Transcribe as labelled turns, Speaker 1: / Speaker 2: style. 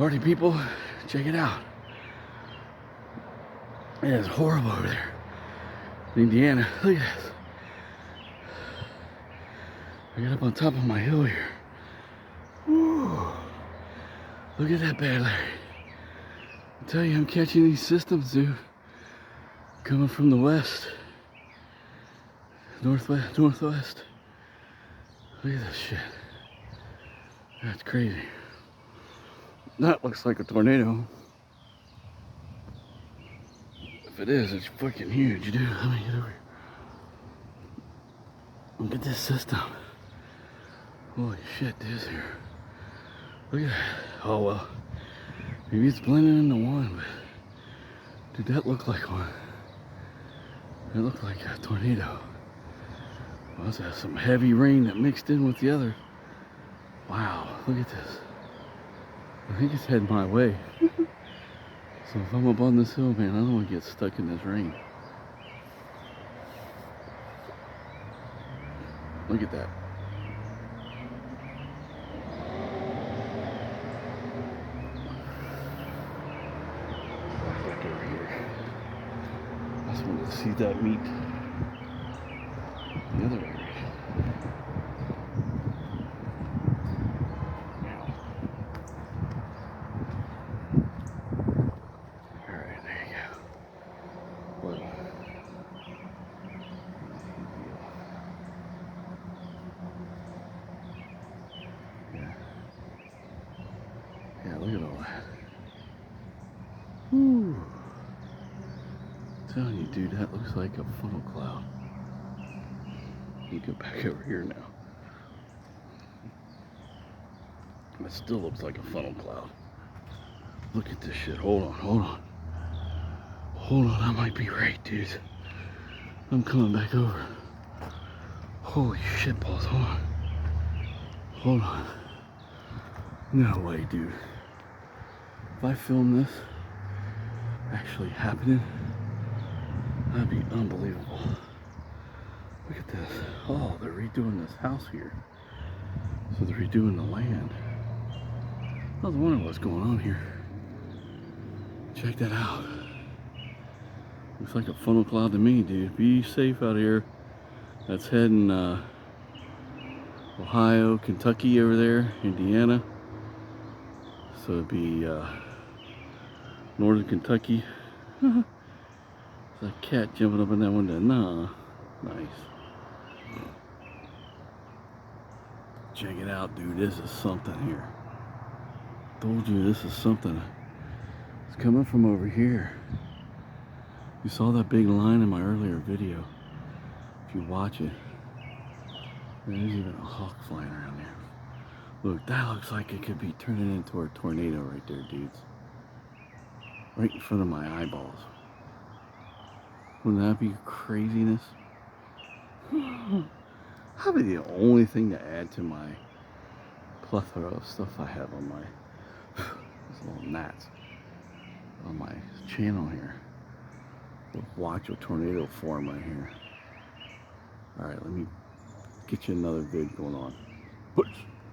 Speaker 1: Party people, check it out. It is horrible over there in Indiana. Look at this. I got up on top of my hill here. Woo. Look at that bad Larry. I tell you, I'm catching these systems, dude. Coming from the west. Northwest. Look at this shit. That's crazy. That looks like a tornado. If it is, it's fucking huge, dude. Let me get over here. Look at this system. Holy shit, this here. Look at that. Oh well. Maybe it's blending into one, but dude, that looked like one. It looked like a tornado. Must have some heavy rain that mixed in with the other. Wow, look at this. I think it's heading my way. So if I'm up on this hill, man, I don't want to get stuck in this rain. Look at that. Back over here. I just wanted to see that meet the other area. Alright, there you go. Well, yeah, look at all that. Whew. I'm telling you, dude, that looks like a funnel cloud. Let me go back over here now. It still looks like a funnel cloud. Look at this shit. Hold on. I might be right, dude. I'm coming back over. Holy shit balls. Hold on. No way, dude. If I film this actually happening, that'd be unbelievable. Look at this. Oh, they're redoing this house here. So they're redoing the land. I was wondering what's going on here. Check that out. Looks like a funnel cloud to me, dude. Be safe out here. That's heading Ohio, Kentucky over there, Indiana. So it'd be northern Kentucky. There's a cat jumping up in that window. Nah, nice. Check it out, dude. This is something here. Told you this is something. It's coming from over here. You saw that big line in my earlier video. If you watch it, there's even a hawk flying around there. Look, that looks like it could be turning into a tornado right there, dudes. Right in front of my eyeballs. Wouldn't that be craziness? That'd be the only thing to add to my plethora of stuff I have on my these little gnats on my channel here. Watch a tornado form right here. Alright, let me get you another vid going on. Push.